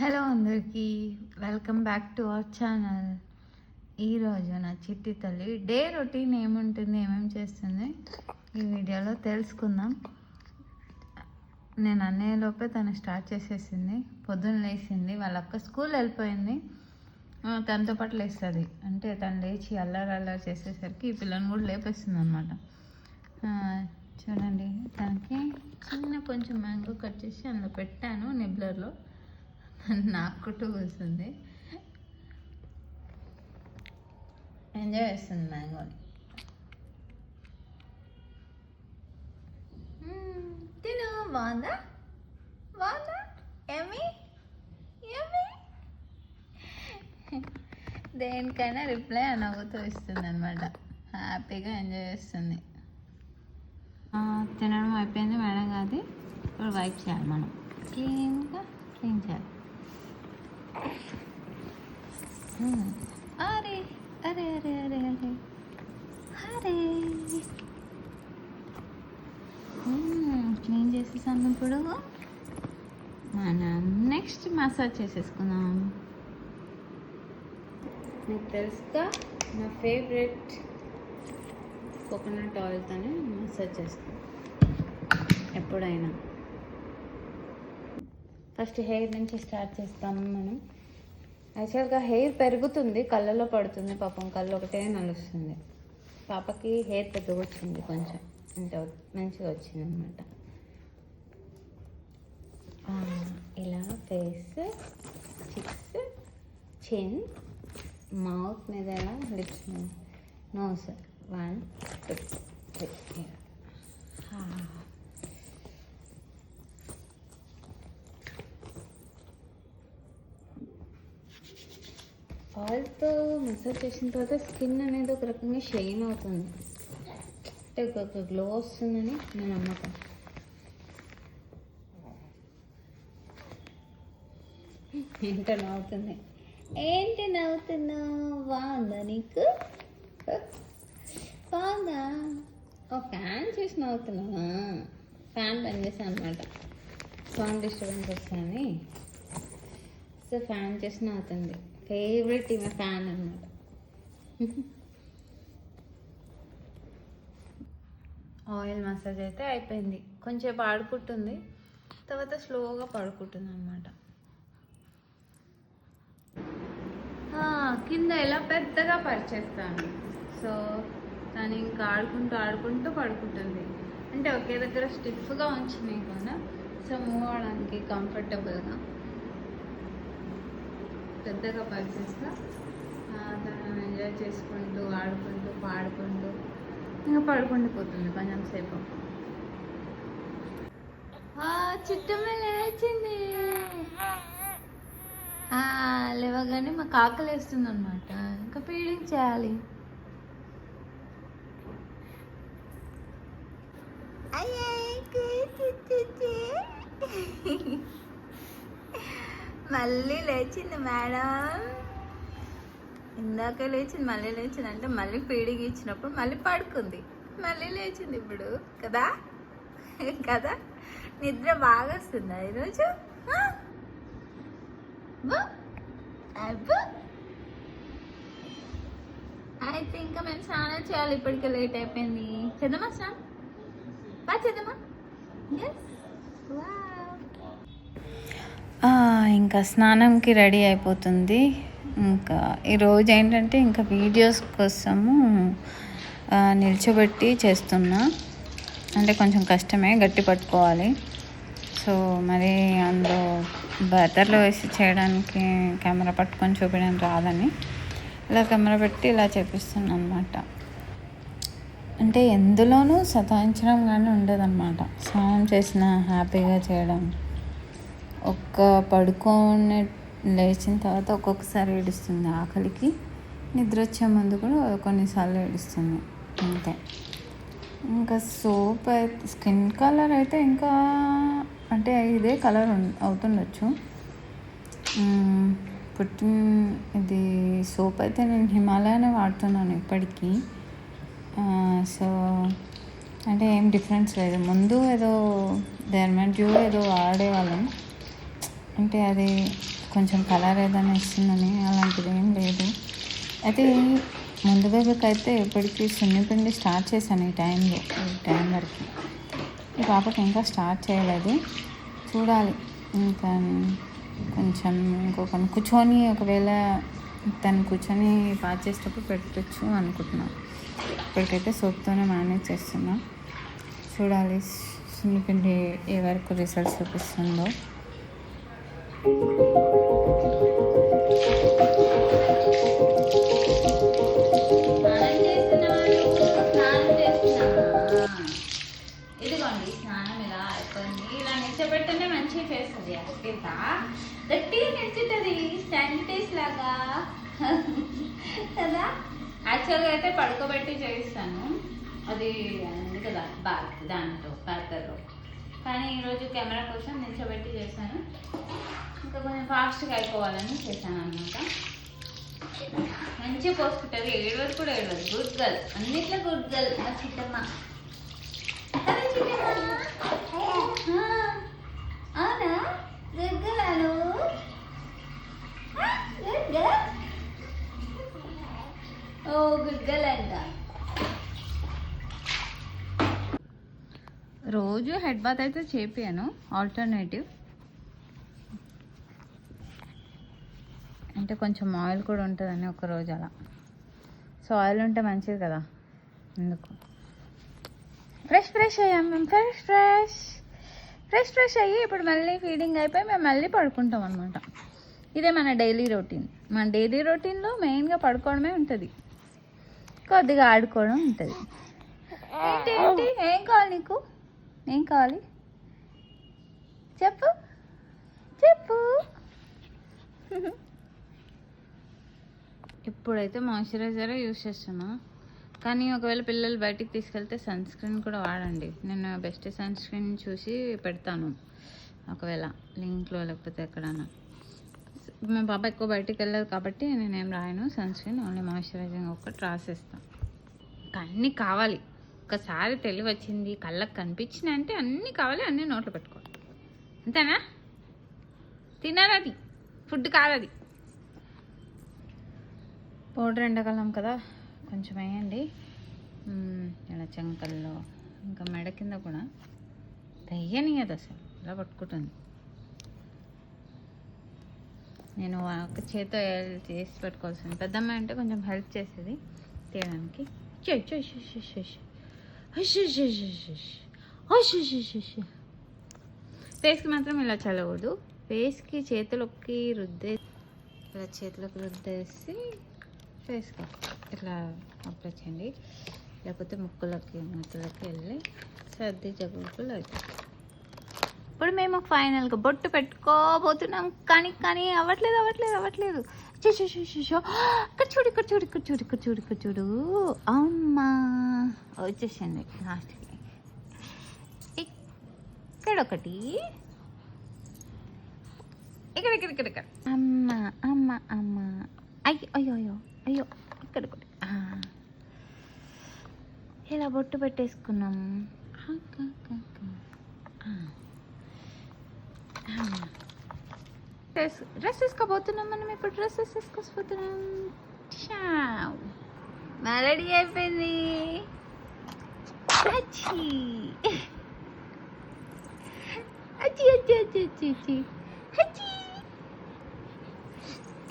Hello అందరికీ, welcome back to our channel. ఈరోజు నా చిట్టి తల్లి డే రొటీన్ ఏముంటుంది, ఏమేమి చేస్తుంది ఈ వీడియోలో తెలుసుకుందాం. నేను అనేలోపే తను స్టార్ట్ చేసేసింది. పొద్దున్న లేచింది, వాళ్ళ అక్క స్కూల్ వెళ్ళిపోయింది, తనతో పాటు లేస్తుంది. అంటే తను లేచి అల్లరి చేసేసరికి ఈ పిల్లని కూడా లేపేస్తుంది అనమాట. చూడండి, తనకి కొంచెం మ్యాంగో కట్ చేసి అందులో పెట్టాను నిబ్లర్లో. నాకుట్టు కూర్చుంది, ఎంజాయ్ చేస్తుంది మ్యాంగోని. తిను, బాగుందా బాగుందా, ఎమ్మి ఎమ్మి. దేనికైనా రిప్లై నవ్వుతూ ఇస్తుంది అనమాట. హ్యాపీగా ఎంజాయ్ చేస్తుంది. తినడం అయిపోయింది మేడం కాదు, ఇప్పుడు వైప్ చేయాలి మనం. క్లీన్గా క్లీన్ చేయాలి. అరే అరే అరే అరే అరే అరే క్లీన్ చేసేసాము. ఇప్పుడు మనం నెక్స్ట్ మసాజ్ చేసేసుకుందాం. మీకు తెలుసుగా నా ఫేవరెట్ కోకోనట్ ఆయిల్తోనే మసాజ్ చేస్తాం ఎప్పుడైనా. ఫస్ట్ హెయిర్ నుంచి స్టార్ట్ చేస్తాము మనం. యాక్చువల్గా హెయిర్ పెరుగుతుంది, కళ్ళలో పడుతుంది. పాపం కళ్ళు ఒకటే నలుస్తుంది. పాపకి హెయిర్ పెద్దగా వచ్చింది, కొంచెం అంటే మంచిగా వచ్చింది అనమాట. ఇలా ఫేస్, చిక్స్, చిన్, మౌత్ మీద ఎలా, లిప్స్ మీద, నోస్ 1 2 3. ఆయిల్తో మసాజ్ చేసిన తర్వాత స్కిన్ అనేది ఒక రకంగా షైన్ అవుతుంది, అంటే ఒక గ్లో వస్తుందని నేను నమ్మకం. ఏంటో నవ్వుతుంది, ఏంటి నవ్వుతున్నావు? బాగుందా నీకు? బాగుందా? ఒక ఫ్యాన్ చేసి నవ్వుతున్నావా? ఫ్యాన్ బంద్ చేసాను అనమాట, సౌండ్ డిస్టర్బెన్స్ వస్తాయని. సో ఫ్యాన్ చేసి నవ్వుతుంది. ఫేవరెట్ ఈమె ఫ్యాన్ అన్నమాట. ఆయిల్ మసాజ్ అయితే అయిపోయింది. కొంచెం ఆడుకుంటుంది, తర్వాత స్లోగా పడుకుంటుంది అనమాట. కింద ఇలా పెద్దగా పరిచేస్తాను. సో తను ఇంకా ఆడుకుంటూ పడుకుంటుంది. అంటే ఒకే దగ్గర స్టిఫ్గా ఉంచినాయి కదా, సో మూవ్ అవడానికి కంఫర్టబుల్గా పెద్దగా పరిచేస్తా. తను ఎంజాయ్ చేసుకుంటూ ఆడుకుంటూ పాడుకుంటూ ఇంకా పడుకుండిపోతుంది కొంచెం సేపు. చిట్టమ్మ లేచింది. లేవగానే మాకు ఆకలి వేస్తుంది అనమాట, ఇంకా ఫీడింగ్ చేయాలి. మళ్ళీ లేచింది మేడం. ఇందాక లేచింది, మళ్ళీ లేచింది. అంటే మళ్ళీ ఫీడింగ్ ఇచ్చినప్పుడు మళ్ళీ పడుకుంది, మళ్ళీ లేచింది ఇప్పుడు కదా. కదా, నిద్ర బాగా వస్తుందా ఈరోజు? అయితే ఇంకా మేము స్నానం చేయాలి, ఇప్పటికే లేట్ అయిపోయింది. చేద్దామా స్నానం? బాగా చేద్దామా? ఇంకా స్నానంకి రెడీ అయిపోతుంది. ఇంకా ఈరోజు ఏంటంటే ఇంకా వీడియోస్ కోసము నిల్చోబెట్టి చేస్తున్నా. అంటే కొంచెం కష్టమే, గట్టి పట్టుకోవాలి. సో మరి అందులో బటర్లో వేసి చేయడానికి కెమెరా పట్టుకొని చూపించడానికి రాదని ఇలా కెమెరా పెట్టి ఇలా చేపిస్తున్నాను అనమాట. అంటే ఎందులోనూ సతాయించడం కానీ ఉండదన్నమాట. స్నానం చేసిన హ్యాపీగా చేయడం. పడుకొని లేచిన తర్వాత ఒక్కొక్కసారి ఏడుస్తుంది ఆకలికి, నిద్ర వచ్చే ముందు కూడా కొన్నిసార్లు ఏడుస్తుంది అంతే. ఇంకా సోప్ అయితే స్కిన్ కలర్ అయితే ఇంకా అంటే ఇదే కలర్ అవుతుండొచ్చు. ఇది సోప్ అయితే నేను హిమాలయనే వాడుతున్నాను ఇప్పటికీ. సో అంటే ఏం డిఫరెన్స్ లేదు. ముందు ఏదో డెర్మాడ్యూ ఏదో వాడేవాళ్ళం, అంటే అది కొంచెం కలర్ ఏదైనా ఇస్తుందని అలాంటిది ఏం లేదు. అయితే ముందు బేబీకి ఇప్పటికీ సున్నిపిండి స్టార్ట్ చేశాను ఈ టైం వరకు. ఈ పాపకి ఇంకా స్టార్ట్ చేయలేదు, చూడాలి. ఇంకా కొంచెం ఇంకొక కూర్చొని ఒకవేళ తను కూర్చొని పాస్ చేసేటప్పుడు పెట్టచ్చు అనుకుంటున్నాను. ఇప్పటికైతే సోప్తోనే మేనేజ్ చేస్తున్నా. చూడాలి సున్నిపిండి ఏ వరకు రిజల్ట్స్ చూపిస్తుందో. ఇదిగోండి స్నానం ఇలా అయిపోయింది. ఇలా నిచ్చబెట్టనే మంచిగా చేస్తుంది. అక్క గట్టిగా నిచ్చుతుంది శానిటైజ్ లాగా కదా. యాక్చువల్గా అయితే పడుకోబెట్టి చేయిస్తాను, అది ఉంది కదా దాంతో ప్యాకర్లో. కానీ ఈరోజు కెమెరా కోసం నిల్చోబెట్టి చేశాను. ఇంకా కొంచెం ఫాస్ట్గా అయిపోవాలని చేశాను అనమాట. మంచిగా పోసుకుంటుంది, ఏడవదు కూడా ఏడవదు. గుడ్ గర్ల్, అన్నిట్లో గుడ్ గర్ల్ మా చిట్టమ్మ. అదే చిట్టమ్మ అవునా? గుడ్ గర్ల్ అను. Good girl. Oh good girl అంట. రోజు హెడ్ బాత్ అయితే చేపియాను, ఆల్టర్నేటివ్ అంటే కొంచెం ఆయిల్ కూడా ఉంటుందని ఒకరోజు అలా. సో ఆయిల్ ఉంటే మంచిది కదా, ఎందుకు. ఫ్రెష్ అయ్యాం మేము, ఫ్రెష్ అయ్యి ఇప్పుడు మళ్ళీ ఫీడింగ్ అయిపోయి మేము మళ్ళీ పడుకుంటాం అనమాట. ఇదే మన డైలీ రొటీన్. మన డైలీ రొటీన్లో మెయిన్గా పడుకోవడమే ఉంటుంది, కొద్దిగా ఆడుకోవడం ఉంటుంది. ఏంటి ఏం కావాలి నీకు? ఏం కావాలి చెప్పు. ఇప్పుడైతే మాయిశ్చరైజరే యూస్ చేస్తున్నా, కానీ ఒకవేళ పిల్లలు బయటికి తీసుకెళ్తే సన్ స్క్రీన్ కూడా వాడండి. నేను బెస్ట్ సన్ స్క్రీన్ చూసి పెడతాను, ఒకవేళ లింక్లో లేకపోతే ఎక్కడన్నా. మా పాప ఎక్కువ బయటికి వెళ్ళదు కాబట్టి నేనేం రాయను సన్ స్క్రీన్, ఓన్లీ మాయిశ్చరైజింగ్ ఒక్కటి రాసేస్తాను. అన్నీ కావాలి, ఒకసారి తెలివి వచ్చింది, కళ్ళకు కనిపించినాయి అంటే అన్నీ కావాలి, అన్నీ నోట్లో పెట్టుకోవాలి, అంతేనా? తినాలది, ఫుడ్ కాదది. పౌడర్ ఎండాకాలం కదా, కొంచెం వేయండి ఇలా చెంకల్లో, ఇంకా మెడ కింద కూడా తెయ్యనియదు, అసలు ఇలా పట్టుకుంటుంది. నేను ఒక చేతితో చేసి పెట్టుకోవాల్సింది. పెద్దమ్మాయి అంటే కొంచెం హెల్ప్ చేసేది తీయడానికి. ఫేస్కి మాత్రం ఇలా చల్లకూడదు, ఫేస్కి చేతులకి ఇలా చేతులకు రుద్దేసి ఫేస్కి ఇట్లా అప్లై చేయండి, లేకపోతే ముక్కులకి మూతులకి వెళ్ళి సర్ది జగులు అవుతాయి. ఇప్పుడు మేము ఫైనల్గా బొట్టు పెట్టుకోబోతున్నాం, కానీ అవ్వట్లేదు. చూడు అమ్మా వచ్చేసింది లాస్ట్కి. ఇక్కడొకటి, ఇక్కడ అమ్మ అయ్యో ఇక్కడ ఒకటి. ఇలా బొట్టు పెట్టేసుకున్నాం. డ్రెస్ వేసుకోబోతున్నాం మనం ఇప్పుడు. డ్రెస్సెస్ వేసుకొచ్చిపోతున్నాం. మా రెడీ అయిపోయింది.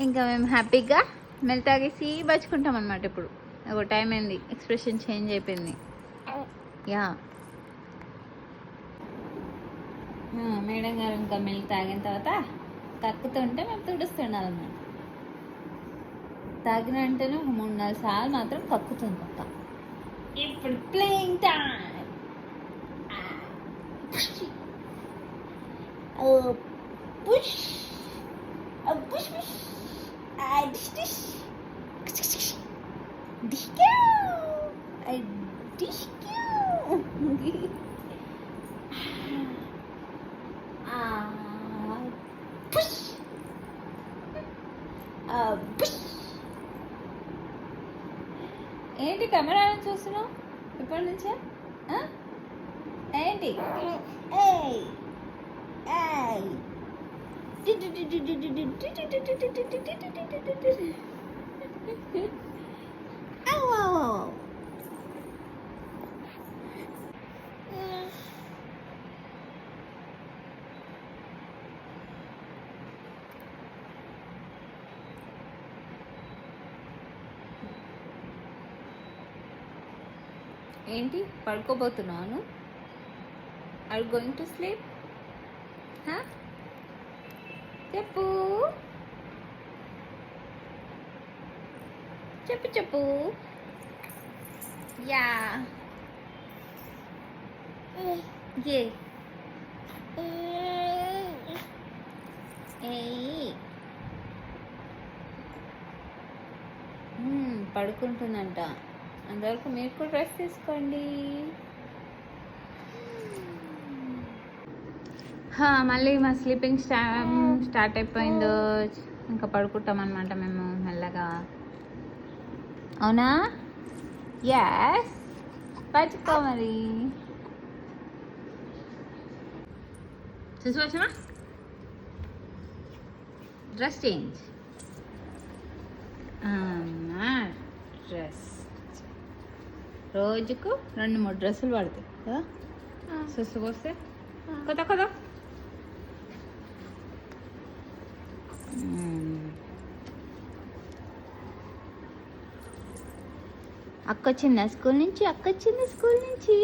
ఇంకా మేము హ్యాపీగా మెల్ తాగేసి బచ్చుకుంటాం అనమాట. ఇప్పుడు ఒక టైం అయింది, ఎక్స్ప్రెషన్ చేంజ్ అయిపోయింది. యా మేడం గారు ఇంకా మిల్క్ తాగిన తర్వాత కక్కుతుంటే మేము తుడుస్తుండాలన్నమాట. తాగిన అంటేనే ఒక 3-4 సార్లు మాత్రం కక్కుతుంది పక్క. ఇప్పుడు playing time. Push push push dish dish dish dish ఏంటి కెమెరా చూస్తున్నావు ఇప్పటి నుంచే? ఏంటి ఏంటి పడుకోబోతున్నాను? Or going to sleep? చెప్పు చెప్పు చెప్పు. యా ఏ పడుకుంటుందంట. అంతవరకు మీరు కూడా రెస్ట్ తీసుకోండి. మళ్ళీ మా స్లీపింగ్ స్టార్ట్ అయిపోయిందో. ఇంకా పడుకుంటాం అనమాట మేము మెల్లగా. అవునా? ఎస్, పడుకో మరి. చూసుకోవచ్చమా? Dress change. డ్రెస్ రోజుకు 2-3 డ్రెస్సులు పడతాయి కదా సుసు పోస్తే. కొత్త కొత్త అక్క వచ్చిందా స్కూల్ నుంచి? అక్క వచ్చింది స్కూల్ నుంచి.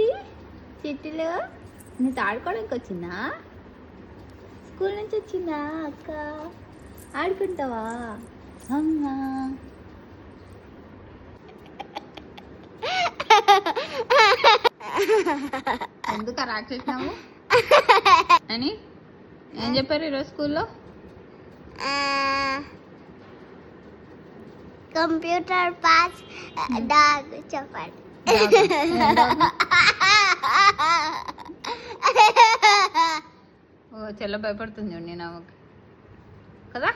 చిట్టిలో నీతో ఆడుకోవడానికి వచ్చిందా? స్కూల్ నుంచి వచ్చిందా అక్క? ఆడుకుంటావా అమ్మా? ఎందుకు రాక్షసినావు అని ఏం చెప్పారు ఈరోజు స్కూల్లో? కంప్యూటర్ పాస్ డాగ్ చెప్పండి. ఓ చెల్ల భయపడుతుంది చూడండి నేను కదా.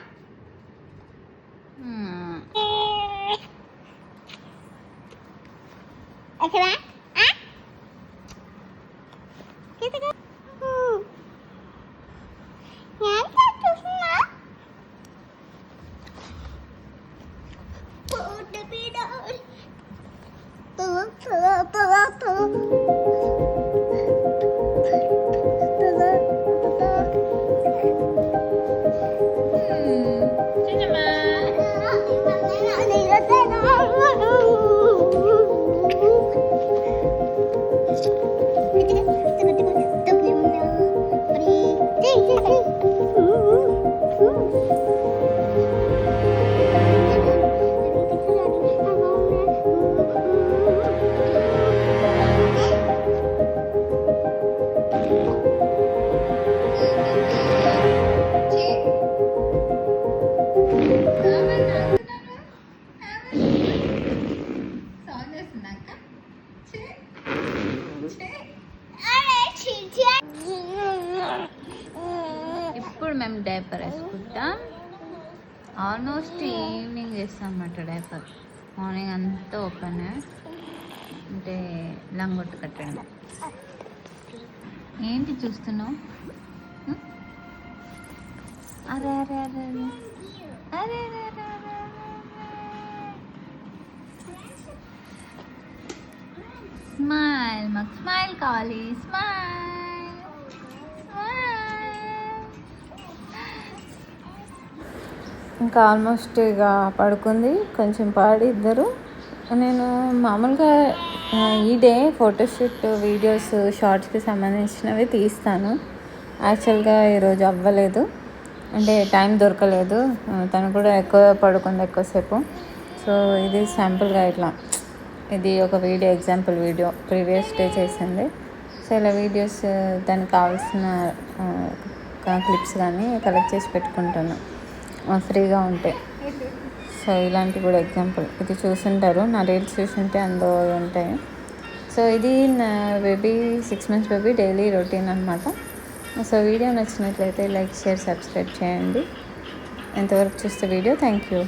ఎక్కడ ఇప్పుడు మేము డైపర్ వేసుకుంటాం. ఆల్మోస్ట్ ఈవినింగ్ వేస్తాం అన్నమాట డైపర్. మార్నింగ్ అంతా ఓపెన్ అంటే లంగొట్టు కట్టడం. ఏంటి చూస్తున్నావు? అరే అరే అరే అరే అరే అరే స్మైల్. మాకు స్మైల్ కావాలి. స్మైల్ ఇంకా ఆల్మోస్ట్ ఇక పడుకుంది. కొంచెం పాడి ఇద్దరు. నేను మామూలుగా ఈ డే ఫోటోషూట్ వీడియోస్ షార్ట్స్కి సంబంధించినవి తీస్తాను. యాక్చువల్గా ఈరోజు అవ్వలేదు, అంటే టైం దొరకలేదు. తను కూడా ఎక్కువ పడుకుంది ఎక్కువసేపు. సో ఇది శాంపుల్గా ఇట్లా, ఇది ఒక video, example video previous day చేసింది. సో ఇలా వీడియోస్ దానికి కావాల్సిన క్లిప్స్ కానీ కలెక్ట్ చేసి పెట్టుకుంటాను ఫ్రీగా ఉంటాయి. సో ఇలాంటివి కూడా ఎగ్జాంపుల్ ఇది చూసుంటారు, నా రీల్స్ చూసుంటే అందులో ఉంటాయి. సో ఇది నా baby 6 months baby daily routine అనమాట. సో వీడియో నచ్చినట్లయితే లైక్, షేర్, సబ్స్క్రైబ్ చేయండి. ఎంతవరకు చూస్తే వీడియో. Thank you.